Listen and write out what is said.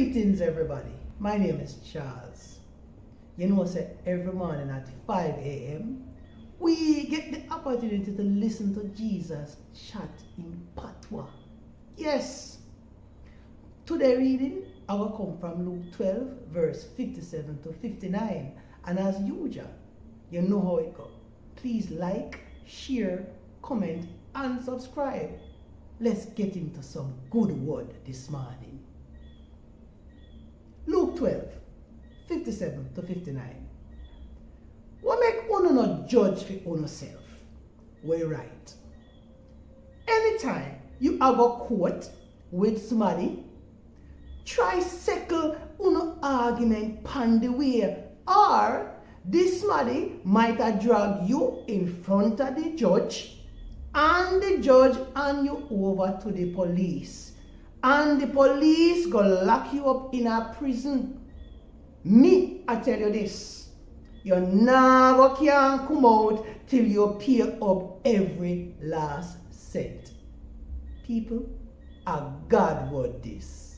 Greetings, everybody. My name is Charles. You know, say every morning at 5 a.m., we get the opportunity to listen to Jesus chat in Patois. Yes. Today reading, I will come from Luke 12, verse 57 to 59. And as usual, you know how it goes. Please like, share, comment, and subscribe. Let's get into some good word this morning. Luke 12, 57 to 59. What make one not judge for oneself? We right. Anytime you have a quote with somebody, try settle uno argument pan the way, or this somebody might have drag you in front of the judge, and the judge hand you over to the police, and the police go lock you up in a prison. Me, I tell you this, you never can come out till you pay up every last cent. People, a God word this.